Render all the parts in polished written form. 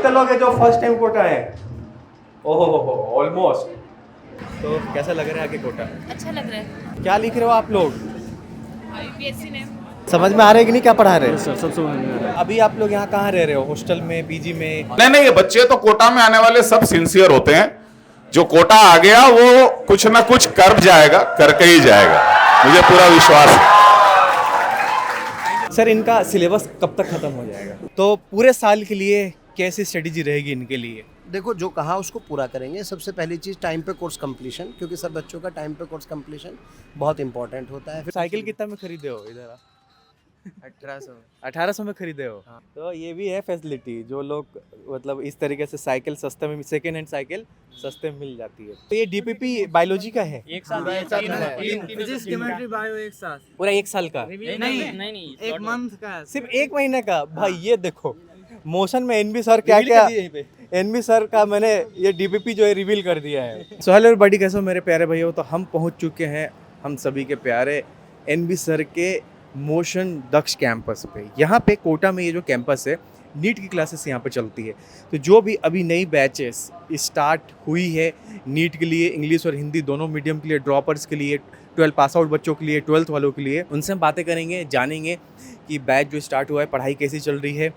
कितने लोग हैं जो फर्स्ट टाइम कोटा है? ओहो ऑलमोस्ट। तो कैसा लग रहा है आगे कोटा? अच्छा लग रहा है। क्या लिख रहे हो आप लोग? यूपीएससी ने समझ में आ रहा है कि नहीं क्या पढ़ा रहे हैं? सर सब समझ में आ रहा है। अभी आप लोग यहाँ कहाँ रह रहे हो? हॉस्टल में, पीजी में? नहीं, ये बच्चे तो कोटा में आने वाले सब सिंसियर होते हैं। जो कोटा आ गया वो कुछ ना कुछ कर जाएगा, करके ही जाएगा, मुझे पूरा विश्वास है। सर इनका सिलेबस कब तक खत्म हो जाएगा? तो पूरे साल के लिए कैसी स्ट्रेटेजी रहेगी इनके लिए? देखो, जो कहा उसको पूरा करेंगे। सबसे पहली चीज़ टाइम पे कोर्स कंप्लीशन, क्योंकि सब बच्चों का टाइम पे कोर्स कंप्लीशन बहुत इंपॉर्टेंट होता है। साइकिल कितना में खरीदे हो इधर? 1800 में खरीदे हो? हाँ। तो ये भी है फैसिलिटी, जो लोग मतलब इस तरीके से साइकिल सस्ते में, सेकेंड हैंड साइकिल सस्ते में मिल जाती है। तो ये डीपीपी बायोलॉजी का है? एक साल फिजिक्स केमिस्ट्री बायो एक साथ पूरा 1 साल का? नहीं एक मंथ का, सिर्फ 1 महीने का? भाई ये देखो मोशन में एनबी सर क्या एनबी सर का मैंने ये डीपीपी जो है रिवील कर दिया है। सो हेलो एवरीबॉडी, कैसे हो मेरे प्यारे भैया? तो हम पहुंच चुके हैं हम सभी के प्यारे एनबी सर के मोशन दक्ष कैंपस पे। यहाँ पे कोटा में ये जो कैंपस है, नीट की क्लासेस यहाँ पे चलती है। तो जो भी अभी नई बैचेस स्टार्ट हुई है नीट के लिए, इंग्लिश और हिंदी दोनों मीडियम के लिए, ड्रॉपर्स के लिए, 12 पास आउट बच्चों के लिए, 12th वालों के लिए, उनसे हम बातें करेंगे, जानेंगे कि बैच जो स्टार्ट हुआ है पढ़ाई कैसी चल रही है,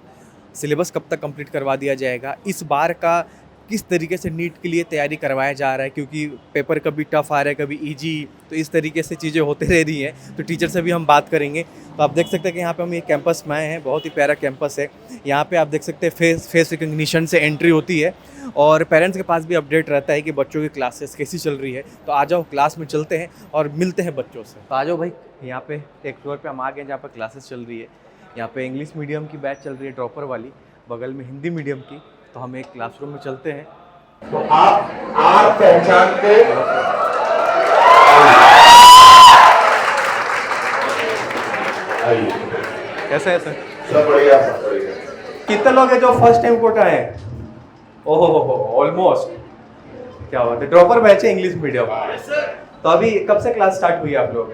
सिलेबस कब तक कंप्लीट करवा दिया जाएगा, इस बार का किस तरीके से नीट के लिए तैयारी करवाया जा रहा है, क्योंकि पेपर कभी टफ आ रहा है कभी इजी, तो इस तरीके से चीज़ें होते रह रही हैं। तो टीचर से भी हम बात करेंगे। तो आप देख सकते हैं कि यहाँ पे हम ये कैंपस में आए हैं, बहुत ही प्यारा कैंपस है। यहाँ पे आप देख सकते हैं फेस रिकग्निशन से एंट्री होती है और पेरेंट्स के पास भी अपडेट रहता है कि बच्चों की क्लासेस कैसी चल रही है। तो आ जाओ, क्लास में चलते हैं और मिलते हैं बच्चों से। तो आ जाओ भाई, यहाँ पे एक फ्लोर पे हम आ गए जहाँ पर क्लासेस चल रही है। यहाँ पे इंग्लिश मीडियम की बैच चल रही है ड्रॉपर वाली, बगल में हिंदी मीडियम की। तो हम एक क्लासरूम में चलते हैं। तो आप पहचानते कैसा है सर? सब बढ़िया, सब बढ़िया। कितने लोग हैं जो फर्स्ट टाइम कोटा है? ओहो ऑलमोस्ट। क्या बात है, ड्रॉपर बैच है इंग्लिश मीडियम। तो अभी कब से क्लास स्टार्ट हुई है आप लोग?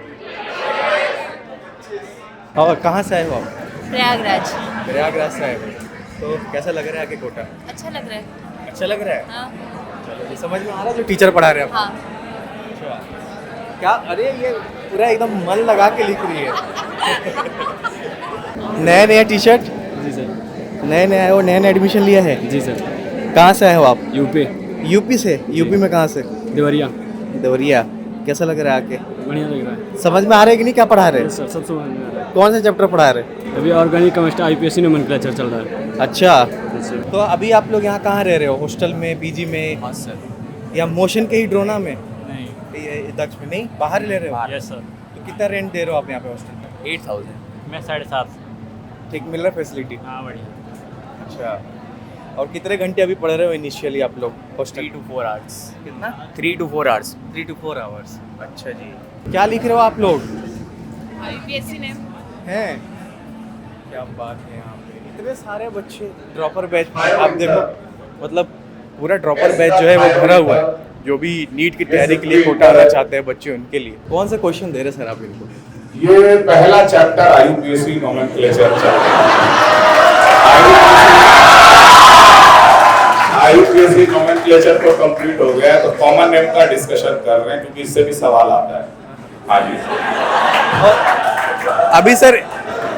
और कहाँ से आए हो आप? प्रयागराज। प्रयागराज से आए हो। तो कैसा लग रहा है आगे कोटा? अच्छा लग रहा है। अच्छा लग रहा है? हाँ। चलो, ये समझ में आ रहा है जो टीचर पढ़ा रहे हैं आप? हाँ। अच्छा। क्या? अरे ये पूरा एकदम मन लगा के लिख रही है। नया टी शर्ट? जी सर। नए आए हो, नया एडमिशन लिया है? जी सर। कहाँ से आए हो आप? यूपी से? यूपी में कहाँ से? देवरिया। देवरिया। कैसा लग रहा है आके? बढ़िया लग रहा है। समझ में आ रहा है कि नहीं क्या पढ़ा रहे हैं? सर सब समझ में आ रहा है। कौन से चैप्टर पढ़ा रहे हैं? अभी ऑर्गेनिक केमिस्ट्री IPSC नोमेनक्लेचर चल रहा है। अच्छा, सर। तो अभी आप लोग यहाँ कहाँ रह रहे हो? हॉस्टल में, पीजी में, हाँ सर। या मोशन के ही ड्रोना में? नहीं। ये दक्ष में नहीं, बाहर ले रहे हो? Yes sir. तो कितना रेंट दे रहे हो आप यहाँ पे हॉस्टल में? 8000। मैं 7.5। ठीक मिल रहा है फैसिलिटी? हाँ बढ़िया। अच्छा, और कितने घंटे अभी पढ़ रहे हो इनिशियली आप लोग हॉस्टल? 3 to 4 hours। कितना? 3 to 4 hours। 3 to 4 hours. अच्छा जी। क्या लिख रहे हो आप लोग? यूपीएससी ने। हैं? क्या बात है, यहाँ पे इतने सारे बच्चे ड्रॉपर बैच में। आप देखो, मतलब पूरा ड्रॉपर बैच जो है वो भरा हुआ है। जो भी नीट की तैयारी के लिए कोटा आना चाहते हैं बच्चे, उनके लिए कौन सा क्वेश्चन दे रहे सर आप इनको? ये पहला चैप्टर IUPAC नोमेनक्लेचर चल रहा है। IUPAC नोमेनक्लेचर तो कंप्लीट हो गया है, तो कॉमन नेम का डिस्कशन कर रहे हैं, क्योंकि इससे भी सवाल आता है। हाँ जी। अभी सर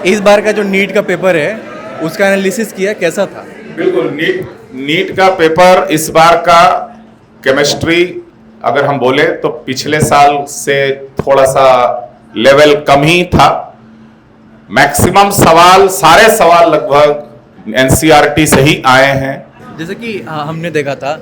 इस बार का जो नीट का पेपर है उसका एनालिसिस किया, कैसा था? बिल्कुल, नीट का पेपर इस बार का केमिस्ट्री अगर हम बोले तो पिछले साल से थोड़ा सा लेवल कम ही था। मैक्सिमम सवाल, सारे सवाल लगभग NCERT से ही आए हैं। जैसे कि हमने देखा था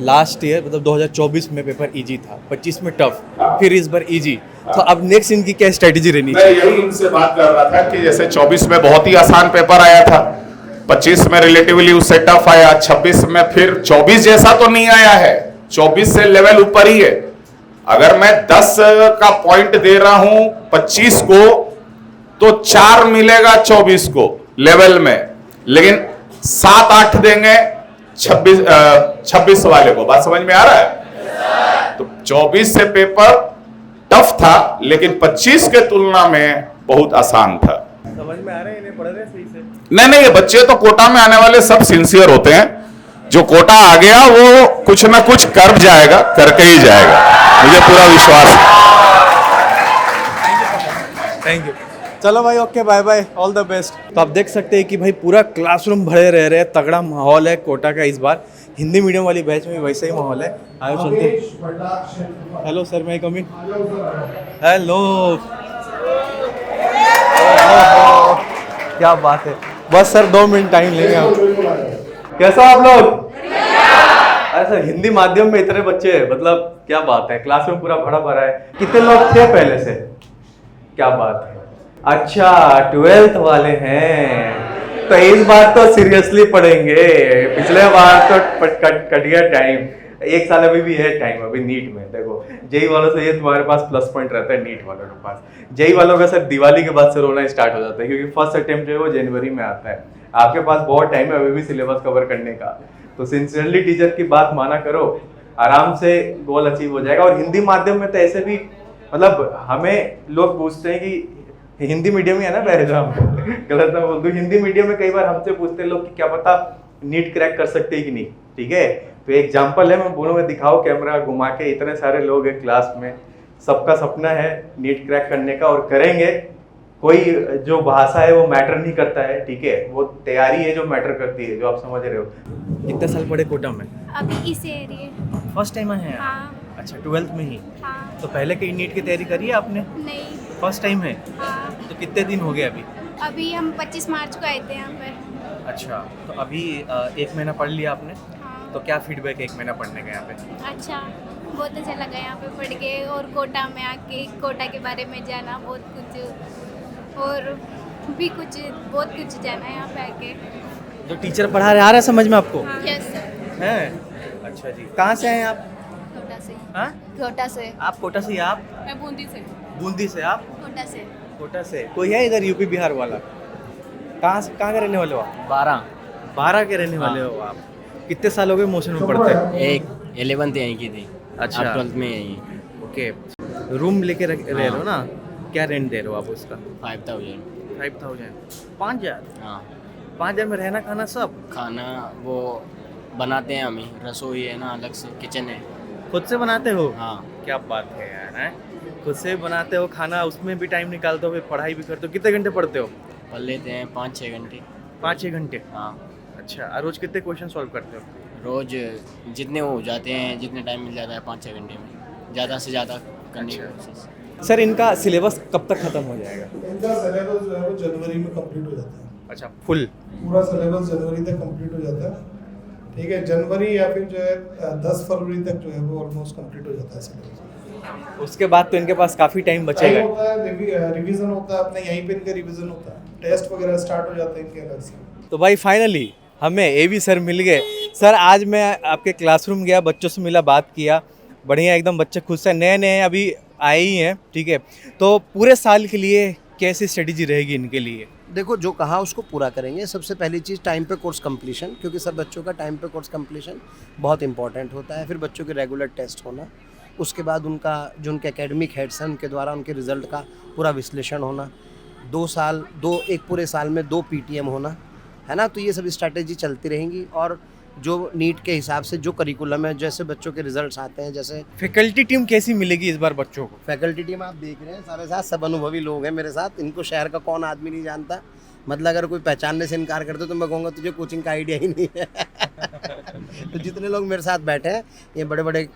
लास्ट ईयर, मतलब 2024 में पेपर इजी था, 25 में टफ, फिर इस बार इजी। तो अब नेक्स्ट इनकी क्या स्ट्रेटेजी रहनी मैं चाहिए? यही इनसे बात कर रहा था कि जैसे 24 में बहुत ही आसान पेपर आया था, 25 में रिलेटिवली उससे टफ आया, 26 में फिर 24 जैसा तो नहीं आया है, 24 से लेवल ऊपर ही है। अगर मैं 10 का पॉइंट दे रहा हूं 25 को, तो 4 मिलेगा 24 को लेवल में, लेकिन 7-8 देंगे 26 वाले को। बात समझ में आ रहा है? तो 24 से पेपर टफ था, लेकिन 25 के तुलना में बहुत आसान था। समझ में आ रहा है, इन्हें पढ़ रहे सही से? नहीं, ये बच्चे तो कोटा में आने वाले सब सिंसियर होते हैं। जो कोटा आ गया वो कुछ ना कुछ कर जाएगा, करके ही जाएगा, मुझे पूरा विश्वास है। Thank you. चलो भाई, okay, bye bye, all the best. तो आप देख सकते हैं कि भाई पूरा क्लासरूम भरे रह रहे हैं, तगड़ा माहौल है कोटा का। इस बार हिंदी मीडियम वाली बैच में वैसे ही माहौल है। आयो सुनते। हेलो सर, मैं कम इन। हेलो, क्या बात है। बस सर 2 मिनट टाइम लेंगे हम। कैसा आप लोग? अरे सर, हिंदी माध्यम में इतने बच्चे हैं, मतलब क्या बात है। क्लासरूम पूरा भरा भरा है। कितने लोग थे पहले से? क्या बात है। अच्छा, 12th वाले हैं, तो इस बार तो सीरियसली पढ़ेंगे। पिछले बार तो कट गया टाइम। 1 साल अभी भी है टाइम अभी नीट में। देखो, जेई वालों से ये तुम्हारे पास प्लस पॉइंट रहता है नीट वालों के पास। जेई वालों का सर दिवाली के बाद से रोना स्टार्ट हो जाता है, क्योंकि फर्स्ट अटेम्प्ट जो है वो जनवरी में आता है। आपके पास बहुत टाइम है अभी भी सिलेबस कवर करने का। तो सिंसियरली टीचर की बात माना करो, आराम से गोल अचीव हो जाएगा। और हिंदी माध्यम में तो ऐसे भी, मतलब हमें लोग पूछते हैं कि हिंदी मीडियम ही है ना पहले, हम गलत ना बोल दूं। हिंदी मीडियम में कई बार हमसे पूछते हैं लोग कि क्या पता नीट क्रैक कर सकते हैं कि नहीं। ठीक है, तो एग्जांपल है, मैं बोलूँगा दिखाओ कैमरा घुमा के, इतने सारे लोग हैं क्लास में, सबका सपना है नीट क्रैक करने का और करेंगे। कोई जो भाषा है वो मैटर नहीं करता है, ठीक है, वो तैयारी है जो मैटर करती है, जो आप समझ रहे हो। कितने साल पढ़े कोटा में? अभी इस एरिया। फर्स्ट टाइम आए हैं? हाँ। अच्छा, 12th में ही? हाँ। तो पहले कहीं नीट की तैयारी करी है आपने? नहीं। फर्स्ट टाइम है? हाँ। तो कितने दिन हो गए अभी? अभी हम 25 मार्च को आए थे यहाँ पर। अच्छा, तो अभी 1 महीना पढ़ लिया आपने? हाँ। तो क्या फीडबैक है 1 महीना पढ़ने का यहाँ पे? अच्छा, बहुत अच्छा लगा यहाँ पे पढ़ के, और कोटा में आके कोटा के बारे में जाना, बहुत कुछ और भी कुछ बहुत कुछ जाना यहाँ पे आके। जो टीचर पढ़ा रहे आ रहा है समझ में आपको? Yes sir. हैं? अच्छा जी, कहाँ से हैं आप? कोटा से। हाँ? कोटा से। आप कोटा से? आप मैं बूंदी से। बूंदी से? आप कोटा से। कोटा से? कोई है इधर यूपी बिहार वाला? कहाँ से, कहाँ के रहने वाले हो आप? 12 के रहने वाले हो आप? कितने साल हो गए मोशन में पढ़ते? एक 11th यहीं की थी। अच्छा। 12th में यहीं। ओके, रूम लेके रह रहे हो ना? क्या रेंट दे रहे हो आप उसका? 5000। 5000? 5000? हाँ, 5000 में रहना खाना सब? खाना वो बनाते हैं हम ही, रसोई है ना, अलग से किचन है। खुद से बनाते हो? हाँ। क्या बात है यार, हैं? खुद से बनाते हो खाना, उसमें भी टाइम निकालते हो, फिर पढ़ाई भी करते हो। कितने घंटे पढ़ते हो? पढ़ लेते हैं 5-6 घंटे। 5-6 घंटे? हाँ, अच्छा, और रोज कितने क्वेश्चन सॉल्व करते हो? रोज जितने हो जाते हैं, जितने टाइम मिल जाता है 5-6 घंटे में, ज़्यादा से ज़्यादा करने की कोशिश। सर, इनका सिलेबस कब तक खत्म हो जाएगा? इनका सिलेबस जो है वो जनवरी में कंप्लीट हो जाता है। अच्छा, फुल? पूरा सिलेबस जनवरी तक कंप्लीट हो जाता है। ठीक है, जनवरी या फिर जो है 10 फरवरी तक जो है वो ऑलमोस्ट कंप्लीट हो जाता है सिलेबस। उसके बाद तो इनके पास काफ़ी टाइम बचेगा। होता है, रिवीजन होता है अपने यहीं पे, इनका रिवीजन होता है, टेस्ट वगैरह स्टार्ट हो जाते हैं इनके अलग से। तो भाई फाइनली हमें एवी सर मिल गए। सर, आज मैं आपके क्लासरूम गया, बच्चों से मिला, बात किया, बढ़िया एकदम बच्चे खुश हैं, नए नए अभी आए ही हैं। ठीक है, तो पूरे साल के लिए कैसी स्ट्रेटेजी रहेगी इनके लिए? देखो, जो कहा उसको पूरा करेंगे। सबसे पहली चीज़ टाइम पे कोर्स कंप्लीशन, क्योंकि सब बच्चों का टाइम पे कोर्स कंप्लीशन बहुत इंपॉर्टेंट होता है। फिर बच्चों के रेगुलर टेस्ट होना, उसके बाद उनका जो उनके एकेडमिक हेड्स हैं उनके द्वारा उनके रिज़ल्ट का पूरा विश्लेषण होना, 2 साल, एक पूरे साल में 2 PTM होना, है ना। तो ये सब स्ट्रैटेजी चलती रहेंगी। और जो नीट के हिसाब से जो करिकुलम है, जैसे बच्चों के रिजल्ट्स आते हैं, जैसे फैकल्टी टीम कैसी मिलेगी इस बार बच्चों को? फैकल्टी टीम आप देख रहे हैं, सारे साथ सब अनुभवी लोग हैं मेरे साथ। इनको शहर का कौन आदमी नहीं जानता। मतलब अगर कोई पहचानने से इनकार करते तो मैं कहूँगा तुझे कोचिंग का आइडिया ही नहीं है। तो जितने लोग मेरे साथ बैठे हैं ये बड़े बड़े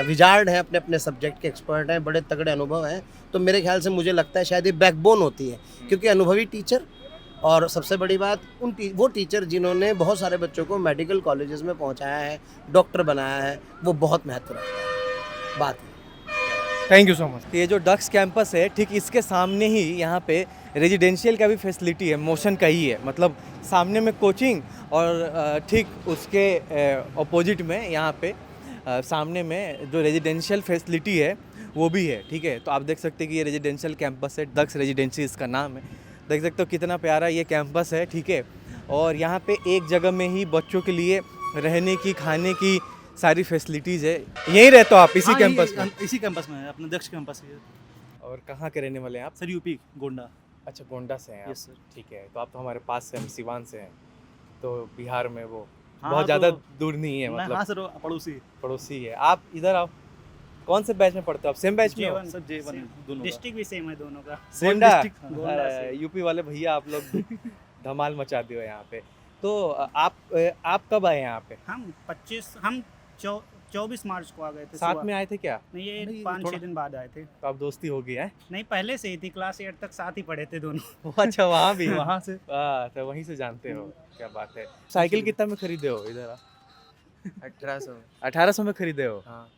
विजार्ड हैं, अपने अपने सब्जेक्ट के एक्सपर्ट हैं, बड़े तगड़े अनुभव हैं। तो मेरे ख्याल से मुझे लगता है शायद ये बैकबोन होती है, क्योंकि अनुभवी टीचर, और सबसे बड़ी बात वो टीचर जिन्होंने बहुत सारे बच्चों को मेडिकल कॉलेजेस में पहुंचाया है, डॉक्टर बनाया है, वो बहुत महत्व रखता है। बात थैंक यू सो मच। ये जो डक्स कैंपस है, ठीक इसके सामने ही यहाँ पे रेजिडेंशियल का भी फैसिलिटी है, मोशन का ही है। मतलब सामने में कोचिंग और ठीक उसके अपोजिट में यहाँ पे सामने में जो रेजिडेंशियल फैसिलिटी है वो भी है। ठीक है, तो आप देख सकते हैं कि ये रेजिडेंशियल कैंपस है, डक्स रेजिडेंसी इसका नाम है। देख सकते हो कितना प्यारा ये कैंपस है। ठीक है, और यहाँ पे एक जगह में ही बच्चों के लिए रहने की, खाने की सारी फैसिलिटीज़ है। यहीं रहते हो आप इसी कैंपस में? इसी कैंपस में है, अपने दक्ष कैंपस है। और कहाँ के रहने वाले हैं आप? Sir UP Gonda. अच्छा, गोंडा से हैं आप? Yes sir. ठीक है, तो आप तो हमारे पास से, हम सिवान से हैं, तो बिहार में वो हाँ, बहुत ज़्यादा तो- दूर नहीं है, मैं हाँ मतलब सर पड़ोसी पड़ोसी है। आप इधर आओ, कौन से बैच में पढ़ते हो आप? सेम बैच में हो? सब J1 है दोनों का। डिस्ट्रिक्ट भी सेम है दोनों का। सेम गोंडा। डिस्ट्रिक्ट गोंडा से। यूपी वाले भैया आप लोग धमाल मचाते हो यहाँ पे। तो आप कब आए यहाँ पे? हम 24 मार्च को आ गए थे साथ सुबह। में आए थे क्या? नहीं ये नहीं, 5-6 थोड़ा- दिन बाद आए थे। तो आप दोस्ती हो गई है? नहीं पहले से ही थी, क्लास 8 तक साथ ही पढ़े थे दोनों। अच्छा वहाँ भी वहाँ से तो वहीं से जानते हो, क्या बात है। साइकिल कितना में खरीदे हो इधर? 1800। 1800 में खरीदे हो? हाँ,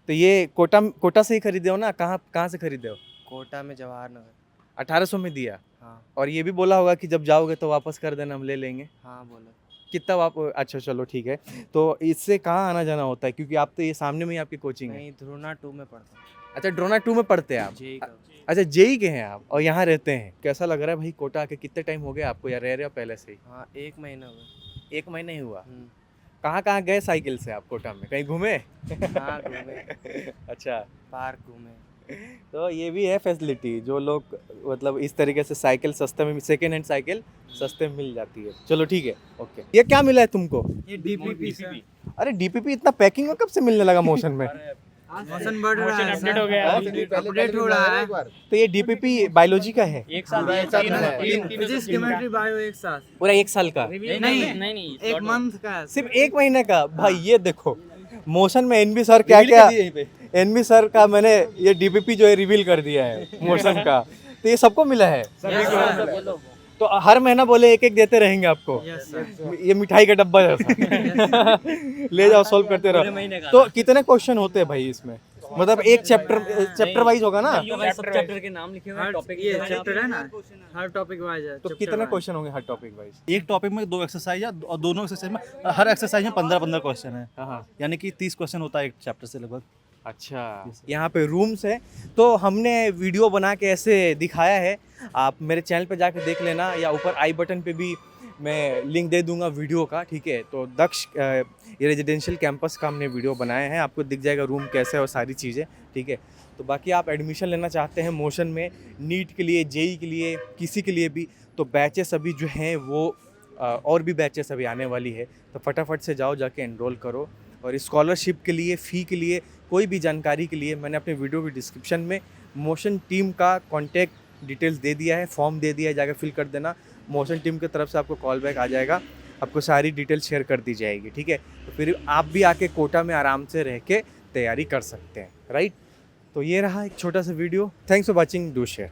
तो ये कोटा से ही खरीदे हो ना? कहाँ से खरीदे हो? कोटा में जवाहर नगर। 1800 में दिया, हाँ और ये भी बोला होगा कि जब जाओगे तो वापस कर देना, हम ले लेंगे। हाँ बोलो। कितना अच्छा चलो ठीक है। तो इससे कहाँ आना जाना होता है, क्योंकि आप तो ये सामने में ही आपकी कोचिंग है। नहीं, ध्रुना 2 में पढ़ता हूँ। अच्छा ड्रोना 2 में पढ़ते हैं आप? जेई का। अच्छा जेई के हैं आप और यहाँ रहते हैं। कैसा लग रहा है भाई कोटा आके? कितने टाइम हो गया आपको, या रह रहे हो पहले से ही? हाँ 1 महीना हुआ। 1 महीना ही हुआ। हम्म, कहाँ कहाँ गए साइकिल से आप कोटा में? कहीं घूमे? हाँ घूमे, अच्छा, पार्क घूमे। तो ये भी है फैसिलिटी, जो लोग मतलब इस तरीके से साइकिल सस्ते में, सेकेंड हैंड साइकिल सस्ते में मिल जाती है। चलो ठीक है, ओके। ये क्या मिला है तुमको? ये डीपीपी सर। अरे डीपीपी इतना पैकिंग में कब से मिलने लगा मोशन में? मौसम बढ़ रहा है, अपडेट हो गया। अपडेट हो रहा है। तो ये डीपीपी बायोलॉजी का है? एक साल फिजिक्स केमिस्ट्री बायो एक साथ। पूरा 1 साल का? नहीं 1 मंथ का है। सिर्फ 1 महीने का? भाई ये देखो, मोशन में एनबी सर क्या क्या, एनबी सर का मैंने ये डीपीपी जो है रिवील कर दिया है मोशन का। तो ये सबको मिला है? तो हर महीना बोले एक एक देते रहेंगे आपको? Yes sir. ये मिठाई का डब्बा जैसा ले जाओ, सॉल्व करते रहो। तो कितने क्वेश्चन होते हैं भाई इसमें? मतलब एक चैप्टर वाइज होगा ना? सब चैप्टर के नाम लिखे हुए हैं, टॉपिक ये चैप्टर है ना, हर टॉपिक वाइज है। तो कितने क्वेश्चन होंगे हर टॉपिक वाइज? एक टॉपिक में 2 एक्सरसाइज है और दोनों एक्सरसाइज में हर एक्सरसाइज में 15-15 क्वेश्चन है, हाँ। यानी कि 30 क्वेश्चन होता है एक चैप्टर से लगभग। अच्छा, यहाँ पे रूम्स है, तो हमने वीडियो बना के ऐसे दिखाया है। आप मेरे चैनल पे जाके देख लेना, या ऊपर आई बटन पे भी मैं लिंक दे दूंगा वीडियो का, ठीक है? तो दक्ष ये रेजिडेंशियल कैंपस का हमने वीडियो बनाया है, आपको दिख जाएगा रूम कैसे है और सारी चीज़ें, ठीक है? तो बाकी आप एडमिशन लेना चाहते हैं मोशन में, नीट के लिए, जेई के लिए, किसी के लिए भी, तो बैचेस अभी जो हैं वो और भी बैचेस अभी आने वाली है, तो फटाफट से जाओ, जाके एनरोल करो। और स्कॉलरशिप के लिए, फ़ी के लिए, कोई भी जानकारी के लिए मैंने अपने वीडियो की डिस्क्रिप्शन में मोशन टीम का कॉन्टैक्ट डिटेल्स दे दिया है, फॉर्म दे दिया है, जाकर फिल कर देना। मोशन टीम की तरफ से आपको कॉल बैक आ जाएगा, आपको सारी डिटेल शेयर कर दी जाएगी, ठीक है? तो फिर आप भी आके कोटा में आराम से रह के तैयारी कर सकते हैं, राइट? तो ये रहा एक छोटा सा video. Thanks for watching, do share.